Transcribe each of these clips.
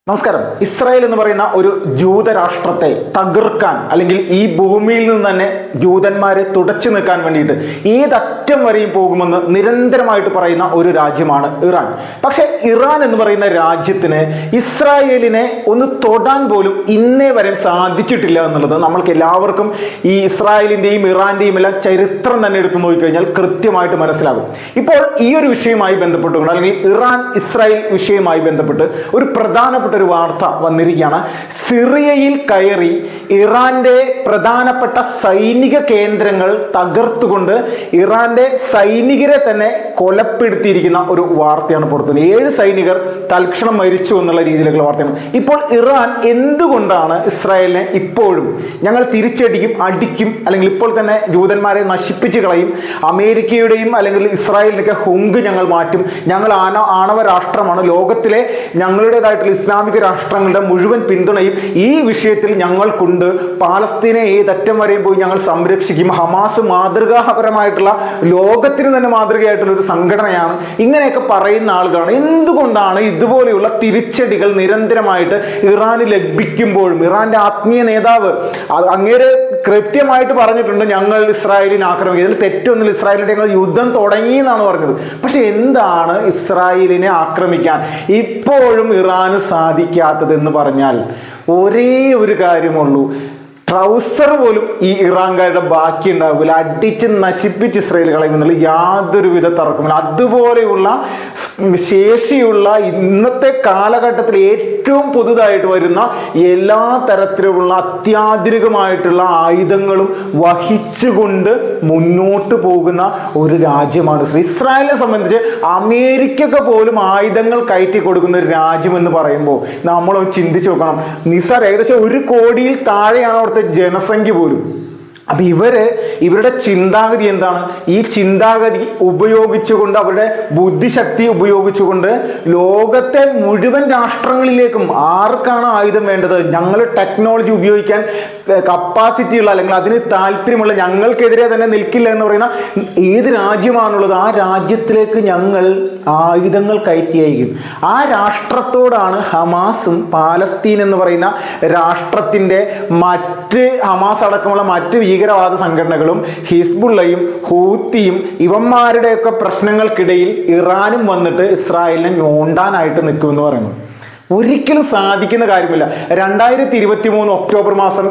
നമസ്കാരം. ഇസ്രായേൽ എന്ന് പറയുന്ന ഒരു ജൂതരാഷ്ട്രത്തെ തകർക്കാൻ അല്ലെങ്കിൽ ഈ ഭൂമിയിൽ നിന്ന് തന്നെ ജൂതന്മാരെ തുടച്ചു നിൽക്കാൻ വേണ്ടിയിട്ട് ഏതറ്റം വരെയും പോകുമെന്ന് നിരന്തരമായിട്ട് പറയുന്ന ഒരു രാജ്യമാണ് ഇറാൻ. പക്ഷെ ഇറാൻ എന്ന് പറയുന്ന രാജ്യത്തിന് ഇസ്രായേലിനെ ഒന്ന് തൊടാൻ പോലും ഇന്നേ വരെ സാധിച്ചിട്ടില്ല എന്നുള്ളത് നമ്മൾക്ക് എല്ലാവർക്കും ഈ ഇസ്രായേലിന്റെയും ഇറാന്റെയും എല്ലാം ചരിത്രം തന്നെ എടുത്തു നോക്കിക്കഴിഞ്ഞാൽ കൃത്യമായിട്ട് മനസ്സിലാകും. ഇപ്പോൾ ഈ ഒരു വിഷയവുമായി ബന്ധപ്പെട്ടുകൊണ്ട് അല്ലെങ്കിൽ ഇറാൻ ഇസ്രായേൽ വിഷയവുമായി ബന്ധപ്പെട്ട് ഒരു പ്രധാനപ്പെട്ട ഒരു വാർത്ത വന്നിരിക്കുകയാണ്. സിറിയയിൽ കയറി ഇറാന്റെ പ്രധാനപ്പെട്ട സൈനിക കേന്ദ്രങ്ങൾ തകർത്തുകൊണ്ട് ഇറാന്റെ സൈനികരെ തന്നെ കൊലപ്പെടുത്തിയിരിക്കുന്ന ഒരു വാർത്തയാണ് പുറത്തുവരുന്നത്. 7 സൈനികർ തൽക്ഷണം മരിച്ചു എന്നുള്ള രീതിയിലുള്ള വാർത്തയാണ്. ഇപ്പോൾ ഇറാൻ എന്തുകൊണ്ടാണ് ഇസ്രായേലിനെ ഇപ്പോഴും ഞങ്ങൾ തിരിച്ചടിക്കും, അടിക്കും, അല്ലെങ്കിൽ ഇപ്പോൾ തന്നെ ജൂതന്മാരെ നശിപ്പിച്ച് കളയും, അമേരിക്കയുടെയും അല്ലെങ്കിൽ ഇസ്രായേലിനൊക്കെ ഹുങ്ക് ഞങ്ങൾ മാറ്റും, ഞങ്ങൾ ആണവ രാഷ്ട്രമാണ്, ലോകത്തിലെ ഞങ്ങളുടേതായിട്ടുള്ള ഇസ്ലാമിക രാഷ്ട്രങ്ങളുടെ മുഴുവൻ പിന്തുണയും ഈ വിഷയത്തിൽ ഞങ്ങൾക്കുണ്ട്, പാലസ്തീനെ ഏതറ്റം വരെയും പോയി ഞങ്ങൾ സംരക്ഷിക്കും, ഹമാസ് മാതൃകാപരമായിട്ടുള്ള ലോകത്തിന് തന്നെ മാതൃകയായിട്ടുള്ള ഒരു സംഘടനയാണ്, ഇങ്ങനെയൊക്കെ പറയുന്ന ആളുകളാണ്. എന്തുകൊണ്ടാണ് ഇതുപോലെയുള്ള തിരിച്ചടികൾ നിരന്തരമായിട്ട് ഇറാന് ലഭിക്കുമ്പോഴും ഇറാന്റെ ആത്മീയ നേതാവ് അങ്ങേര് കൃത്യമായിട്ട് പറഞ്ഞിട്ടുണ്ട്, ഞങ്ങൾ ഇസ്രായേലിനെ ആക്രമിക്കും, ഇതിൽ തെറ്റൊന്നുമില്ല, ഇസ്രായേലിന്റെ ഞങ്ങൾ യുദ്ധം തുടങ്ങി എന്നാണ് പറഞ്ഞത്. പക്ഷെ എന്താണ് ഇസ്രായേലിനെ ആക്രമിക്കാൻ ഇപ്പോഴും ഇറാന് സാധിക്കാത്തതെന്ന് പറഞ്ഞാൽ ഒരേ ഒരു കാര്യമുള്ളൂ, ട്രൗസർ പോലും ഈ ഇറാൻകാരുടെ ബാക്കി ഉണ്ടാവില്ല, അടിച്ച് നശിപ്പിച്ച് ഇസ്രായേൽ കളയുമെന്നുള്ള യാതൊരുവിധ തർക്കമില്ല. അതുപോലെയുള്ള ശേഷിയുള്ള ഇന്നത്തെ കാലഘട്ടത്തിൽ ഏറ്റവും പുതുതായിട്ട് വരുന്ന എല്ലാ തരത്തിലുള്ള അത്യാധുനികമായിട്ടുള്ള ആയുധങ്ങളും വഹിച്ചുകൊണ്ട് മുന്നോട്ട് പോകുന്ന ഒരു രാജ്യമാണ് ഇസ്രായേലിനെ സംബന്ധിച്ച്. അമേരിക്കക്ക് പോലും ആയുധങ്ങൾ കയറ്റി കൊടുക്കുന്ന ഒരു രാജ്യം എന്ന് പറയുമ്പോൾ നമ്മളൊന്ന് ചിന്തിച്ചു നോക്കണം. നിസാർ ഏകദേശം 1 കോടിയിൽ താഴെയാണ് അവിടുത്തെ ജനസംഖ്യ പോലും. അപ്പൊ ഇവരുടെ ചിന്താഗതി എന്താണ്? ഈ ചിന്താഗതി ഉപയോഗിച്ചുകൊണ്ട്, അവരുടെ ബുദ്ധിശക്തി ഉപയോഗിച്ചുകൊണ്ട് ലോകത്തെ മുഴുവൻ രാഷ്ട്രങ്ങളിലേക്കും ആർക്കാണ് ആയുധം വേണ്ടത്, ഞങ്ങൾ ടെക്നോളജി ഉപയോഗിക്കാൻ കപ്പാസിറ്റി ഉള്ള അല്ലെങ്കിൽ അതിന് താല്പര്യമുള്ള, ഞങ്ങൾക്കെതിരെ തന്നെ നിൽക്കില്ല എന്ന് പറയുന്ന ഏത് രാജ്യമാണുള്ളത് ആ രാജ്യത്തിലേക്ക് ഞങ്ങൾ ആയുധങ്ങൾ കയറ്റി അയക്കും. ആ രാഷ്ട്രത്തോടാണ് ഹമാസും പാലസ്തീൻ എന്ന് പറയുന്ന രാഷ്ട്രത്തിന്റെ ഹമാസ് അടക്കമുള്ള മറ്റ് ഭീകരവാദ സംഘടനകളും ഹിസ്ബുള്ളയും ഹൂത്തിയും ഇവന്മാരുടെയൊക്കെ പ്രശ്നങ്ങൾക്കിടയിൽ ഇറാനും വന്നിട്ട് ഇസ്രായേലിനെ ഞോണ്ടാനായിട്ട് നിൽക്കുമെന്ന് പറയുന്നു. ഒരിക്കലും സാധിക്കുന്ന കാര്യമില്ല. 2023 ഒക്ടോബർ മാസം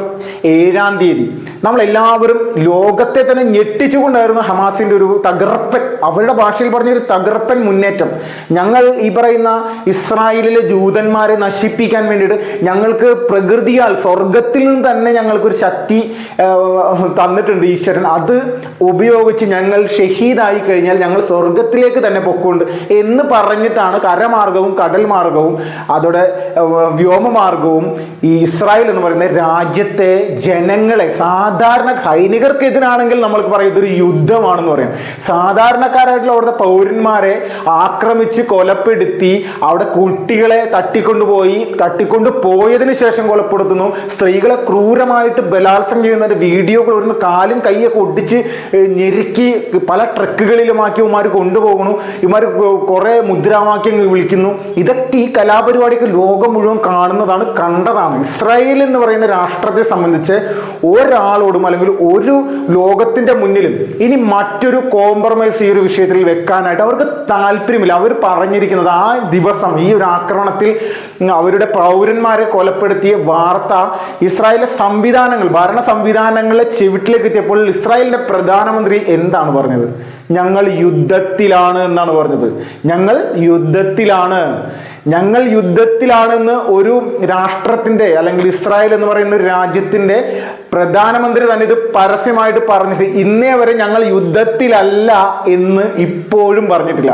7-ാം തീയതി നമ്മളെല്ലാവരും ലോകത്തെ തന്നെ ഞെട്ടിച്ചുകൊണ്ടായിരുന്നു ഹമാസിന്റെ ഒരു തകർപ്പൻ, അവരുടെ ഭാഷയിൽ പറഞ്ഞൊരു തകർപ്പൻ മുന്നേറ്റം. ഞങ്ങൾ ഈ പറയുന്ന ഇസ്രായേലിലെ ജൂതന്മാരെ നശിപ്പിക്കാൻ വേണ്ടിയിട്ട് ഞങ്ങൾക്ക് പ്രകൃതിയാൽ സ്വർഗത്തിൽ നിന്ന് തന്നെ ഞങ്ങൾക്കൊരു ശക്തി തന്നിട്ടുണ്ട് ഈശ്വരൻ, അത് ഉപയോഗിച്ച് ഞങ്ങൾ ഷഹീദായി കഴിഞ്ഞാൽ ഞങ്ങൾ സ്വർഗത്തിലേക്ക് തന്നെ പൊക്കുണ്ട് എന്ന് പറഞ്ഞിട്ടാണ് കരമാർഗവും കടൽ മാർഗവും അതോടെ വ്യോമമാർഗവും ഈ ഇസ്രായേൽ എന്ന് പറയുന്ന രാജ്യത്തെ ജനങ്ങളെ, സാധാരണ സൈനികർക്കെതിരാണെങ്കിൽ നമ്മൾക്ക് പറയും ഇതൊരു യുദ്ധമാണെന്ന് പറയാം, സാധാരണക്കാരായിട്ടുള്ള അവിടുത്തെ പൗരന്മാരെ ആക്രമിച്ച് കൊലപ്പെടുത്തി അവിടെ കുട്ടികളെ തട്ടിക്കൊണ്ടു പോയതിനു ശേഷം കൊലപ്പെടുത്തുന്നു, സ്ത്രീകളെ ക്രൂരമായിട്ട് ബലാത്സംഗം ചെയ്യുന്ന വീഡിയോകൾ വരുന്ന, കാലും കൈയൊക്കെ ഒടിച്ച് ഞെരുക്കി പല ട്രക്കുകളിലുമാക്കി ഇവന്മാർ കൊണ്ടുപോകുന്നു, ഇവന്മാർ കുറെ മുദ്രാവാക്യങ്ങൾ വിളിക്കുന്നു. ഇതൊക്കെ ഈ കലാപരിപാടിക്ക് ലോകം മുഴുവൻ കാണുന്നതാണ്, കണ്ടതാണ്. ഇസ്രായേൽ എന്ന് പറയുന്ന രാഷ്ട്രത്തെ സംബന്ധിച്ച് ഒരാളോടും അല്ലെങ്കിൽ ഒരു ലോകത്തിന്റെ മുന്നിലും ഇനി മറ്റൊരു കോംപ്രമൈസ് ഈ ഒരു വിഷയത്തിൽ വെക്കാനായിട്ട് അവർക്ക് താല്പര്യമില്ല. അവർ പറഞ്ഞിരിക്കുന്നത് ആ ദിവസം ഈ ഒരു ആക്രമണത്തിൽ അവരുടെ പൗരന്മാരെ കൊലപ്പെടുത്തിയ വാർത്ത ഇസ്രായേലിലെ സംവിധാനങ്ങൾ, ഭരണ സംവിധാനങ്ങളെ ചെവിട്ടിലേക്ക് എത്തിയപ്പോൾ ഇസ്രായേലിന്റെ പ്രധാനമന്ത്രി എന്താണ് പറഞ്ഞത്? ഞങ്ങൾ യുദ്ധത്തിലാണ് എന്നാണ് പറഞ്ഞത്. ഞങ്ങൾ യുദ്ധത്തിലാണെന്ന് ഒരു രാഷ്ട്രത്തിന്റെ അല്ലെങ്കിൽ ഇസ്രായേൽ എന്ന് പറയുന്ന ഒരു രാജ്യത്തിന്റെ പ്രധാനമന്ത്രി തന്നെ ഇത് പരസ്യമായിട്ട് പറഞ്ഞിട്ട് ഇന്നേ വരെ ഞങ്ങൾ യുദ്ധത്തിലല്ല എന്ന് ഇപ്പോഴും പറഞ്ഞിട്ടില്ല.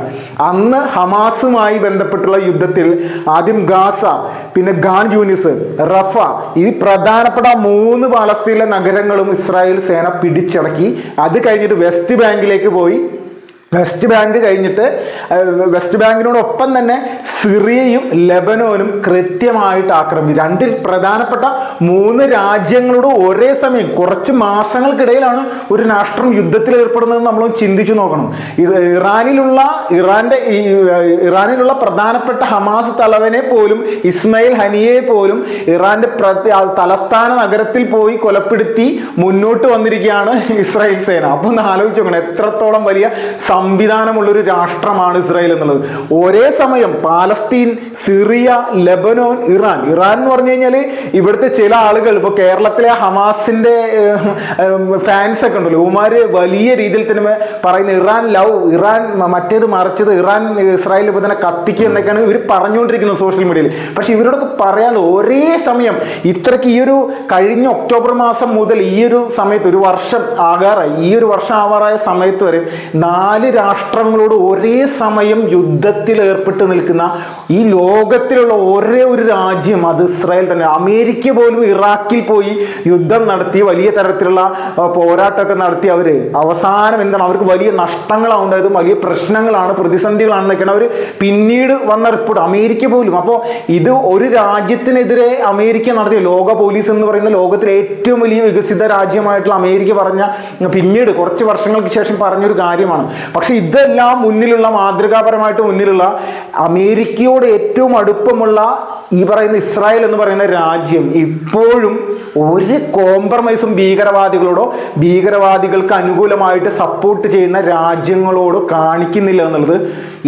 അന്ന് ഹമാസുമായി ബന്ധപ്പെട്ടുള്ള യുദ്ധത്തിൽ ആദ്യം ഗാസ, പിന്നെ ഖാൻ യൂനിസ്, റഫ, ഈ പ്രധാനപ്പെട്ട 3 പാലസ്തീനിലെ നഗരങ്ങളും ഇസ്രായേൽ സേന പിടിച്ചടക്കി. അത് കഴിഞ്ഞിട്ട് വെസ്റ്റ് ബാങ്കിലേക്ക് പോയി വെസ്റ്റ് ബാങ്ക് കഴിഞ്ഞിട്ട് വെസ്റ്റ് ബാങ്കിനോടൊപ്പം തന്നെ സിറിയയും ലെബനോനും കൃത്യമായിട്ട് ആക്രമിച്ചു. രണ്ട് പ്രധാനപ്പെട്ട 3 രാജ്യങ്ങളോട് ഒരേ സമയം കുറച്ച് മാസങ്ങൾക്കിടയിലാണ് ഒരു രാഷ്ട്രം യുദ്ധത്തിൽ ഏർപ്പെടുന്നത്. നമ്മൾ ചിന്തിച്ചു നോക്കണം. ഇറാനിലുള്ള പ്രധാനപ്പെട്ട ഹമാസ് തലവനെ പോലും, ഇസ്മായിൽ ഹനിയെ പോലും ഇറാന്റെ തലസ്ഥാന നഗരത്തിൽ പോയി കൊലപ്പെടുത്തി മുന്നോട്ട് വന്നിരിക്കുകയാണ് ഇസ്രായേൽ സേന. അപ്പൊ ഒന്ന് ആലോചിച്ച് നോക്കണം, എത്രത്തോളം വലിയ സംവിധാനമുള്ളൊരു രാഷ്ട്രമാണ് ഇസ്രായേൽ എന്നുള്ളത്. ഒരേ സമയം പാലസ്തീൻ, സിറിയ, ലെബനോൻ, ഇറാൻ എന്ന് പറഞ്ഞു കഴിഞ്ഞാൽ ഇവിടുത്തെ ചില ആളുകൾ, ഇപ്പോൾ കേരളത്തിലെ ഹമാസിന്റെ ഫാൻസ് ഒക്കെ ഉണ്ടല്ലോ, ഇവന്മാര് വലിയ രീതിയിൽ തന്നെ പറയുന്ന ഇറാൻ ലവ്, ഇറാൻ മറ്റേത് മറിച്ചത്, ഇറാൻ ഇസ്രായേൽ ഇപ്പോൾ തന്നെ കത്തിക്കുക എന്നൊക്കെയാണ് ഇവർ പറഞ്ഞുകൊണ്ടിരിക്കുന്നത് സോഷ്യൽ മീഡിയയിൽ. പക്ഷെ ഇവരോടൊക്കെ പറയാൻ ഒരേ സമയം ഇത്രയ്ക്ക് ഈ ഒരു കഴിഞ്ഞ ഒക്ടോബർ മാസം മുതൽ ഈ ഒരു സമയത്ത്, ഒരു വർഷം ആകാറായി, ഈ ഒരു വർഷം ആവാറായ സമയത്ത് വരെ 4 രാഷ്ട്രങ്ങളോട് ഒരേ സമയം യുദ്ധത്തിൽ ഏർപ്പെട്ട് നിൽക്കുന്ന ഈ ലോകത്തിലുള്ള ഒരേ ഒരു രാജ്യം അത് ഇസ്രായേൽ തന്നെ. അമേരിക്ക പോലും ഇറാഖിൽ പോയി യുദ്ധം നടത്തി വലിയ തരത്തിലുള്ള പോരാട്ടമൊക്കെ നടത്തി അവര് അവസാനം എന്താണ്, അവർക്ക് വലിയ നഷ്ടങ്ങളാണ് ഉണ്ടായത്, വലിയ പ്രശ്നങ്ങളാണ്, പ്രതിസന്ധികളാണെന്നൊക്കെയാണ് അവർ പിന്നീട് വന്ന റിപ്പോർട്ട്. അമേരിക്ക പോലും. അപ്പോൾ ഇത് ഒരു രാജ്യത്തിനെതിരെ അമേരിക്ക നടത്തിയ, ലോക പോലീസ് എന്ന് പറയുന്ന ലോകത്തിലെ ഏറ്റവും വലിയ വികസിത രാജ്യമായിട്ടുള്ള അമേരിക്ക പറഞ്ഞ, പിന്നീട് കുറച്ച് വർഷങ്ങൾക്ക് ശേഷം പറഞ്ഞൊരു കാര്യമാണ്. പക്ഷെ ഇതെല്ലാം മുന്നിലുള്ള, മാതൃകാപരമായിട്ട് മുന്നിലുള്ള, അമേരിക്കയോട് ഏറ്റവും അടുപ്പമുള്ള ഈ പറയുന്ന ഇസ്രായേൽ എന്ന് പറയുന്ന രാജ്യം ഇപ്പോഴും ഒരു കോംപ്രമൈസും ഭീകരവാദികൾക്ക് അനുകൂലമായിട്ട് സപ്പോർട്ട് ചെയ്യുന്ന രാജ്യങ്ങളോട് കാണിക്കുന്നില്ല എന്നുള്ളത്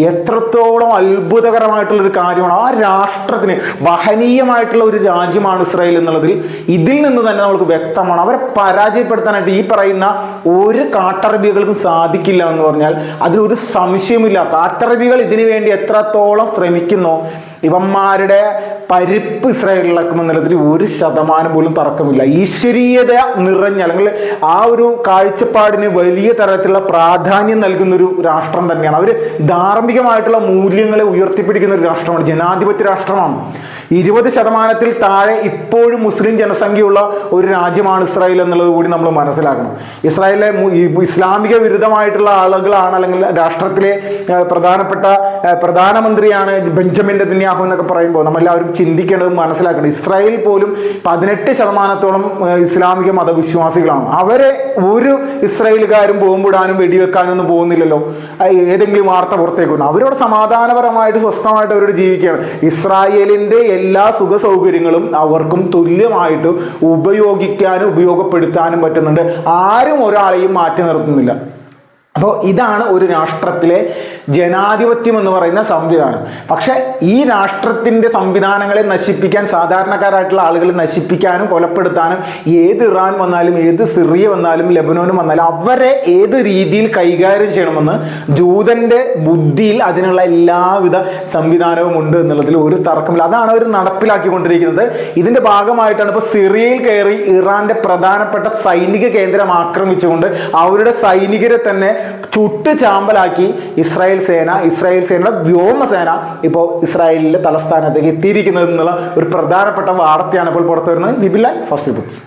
എത്രത്തോളം അത്ഭുതകരമായിട്ടുള്ളൊരു കാര്യമാണ്. ആ രാഷ്ട്രത്തിന് മഹനീയമായിട്ടുള്ള ഒരു രാജ്യമാണ് ഇസ്രായേൽ എന്നുള്ളതിൽ ഇതിൽ നിന്ന് തന്നെ നമുക്ക് വ്യക്തമാണ്. അവരെ പരാജയപ്പെടുത്താനായിട്ട് ഈ പറയുന്ന ഒരു കാട്ടറബികൾക്കും സാധിക്കില്ല എന്ന് പറഞ്ഞാൽ അതിലൊരു സംശയമില്ല. കാട്ടറബികൾ ഇതിനു വേണ്ടി എത്രത്തോളം ശ്രമിക്കുന്നോ ഇവന്മാരുടെ പരിപ്പ് ഇസ്രായേലിലാക്കുമെന്നുള്ളതിൽ 1% പോലും തർക്കമില്ല. ഈശ്വരീയത നിറഞ്ഞ, അല്ലെങ്കിൽ ആ ഒരു കാഴ്ചപ്പാടിന് വലിയ തരത്തിലുള്ള പ്രാധാന്യം നൽകുന്നൊരു രാഷ്ട്രം തന്നെയാണ്. അവർ ധാർമ്മികമായിട്ടുള്ള മൂല്യങ്ങളെ ഉയർത്തിപ്പിടിക്കുന്ന ഒരു രാഷ്ട്രമാണ്, ജനാധിപത്യ രാഷ്ട്രമാണ്. 20% താഴെ ഇപ്പോഴും മുസ്ലിം ജനസംഖ്യയുള്ള ഒരു രാജ്യമാണ് ഇസ്രായേൽ എന്നുള്ളത് കൂടി നമ്മൾ മനസ്സിലാക്കണം. ഇസ്രായേലിലെ ഇസ്ലാമിക വിരുദ്ധമായിട്ടുള്ള ആളുകളാണ്, അല്ലെങ്കിൽ രാഷ്ട്രത്തിലെ പ്രധാനമന്ത്രിയാണ് ബെഞ്ചമിൻ നെതന്യാഹു എന്നൊക്കെ പറയുമ്പോൾ നമ്മളെല്ലാവരും ചിന്തിക്കേണ്ടതും മനസ്സിലാക്കണം. ഇസ്രായേൽ പോലും 18% ഇസ്ലാമിക മതവിശ്വാസികളാണ്. അവരെ ഒരു ഇസ്രായേലുകാരും ബോംബിടാനും വെടിവെക്കാനും ഒന്നും പോകുന്നില്ലല്ലോ. ഏതെങ്കിലും വാർത്ത പുറത്തേക്ക് വന്നു, അവരോട് സമാധാനപരമായിട്ട് സ്വസ്ഥമായിട്ട് അവരോട് ജീവിക്കുകയാണ്. ഇസ്രായേലിന്റെ എല്ലാ സുഖ സൗകര്യങ്ങളും അവർക്കും തുല്യമായിട്ട് ഉപയോഗപ്പെടുത്താനും പറ്റുന്നുണ്ട്. ആരും ഒരാളെയും മാറ്റി നിർത്തുന്നില്ല. അപ്പോൾ ഇതാണ് ഒരു രാഷ്ട്രത്തിലെ ജനാധിപത്യം എന്ന് പറയുന്ന സംവിധാനം. പക്ഷെ ഈ രാഷ്ട്രത്തിൻ്റെ സംവിധാനങ്ങളെ നശിപ്പിക്കാൻ, സാധാരണക്കാരായിട്ടുള്ള ആളുകളെ നശിപ്പിക്കാനും കൊലപ്പെടുത്താനും ഏത് ഇറാൻ വന്നാലും, ഏത് സിറിയ വന്നാലും, ലെബനോനും വന്നാലും അവരെ ഏത് രീതിയിൽ കൈകാര്യം ചെയ്യണമെന്ന് ജൂതന്റെ ബുദ്ധിയിൽ അതിനുള്ള എല്ലാവിധ സംവിധാനവും ഉണ്ട് എന്നുള്ളതിൽ ഒരു തർക്കമില്ല. അതാണ് അവർ നടപ്പിലാക്കിക്കൊണ്ടിരിക്കുന്നത്. ഇതിന്റെ ഭാഗമായിട്ടാണ് ഇപ്പോൾ സിറിയയിൽ കയറി ഇറാന്റെ പ്രധാനപ്പെട്ട സൈനിക കേന്ദ്രം ആക്രമിച്ചുകൊണ്ട് അവരുടെ സൈനികരെ തന്നെ ചുട്ട് ചാമ്പലാക്കി ഇസ്രായേൽ സേനയുടെ വ്യോമസേന ഇപ്പോൾ ഇസ്രായേലിലെ തലസ്ഥാനത്തേക്ക് എത്തിയിരിക്കുന്നത് എന്നുള്ള ഒരു പ്രധാനപ്പെട്ട വാർത്തയാണ് ഇപ്പോൾ പുറത്തു വരുന്നത്. Vipin Lal, first books.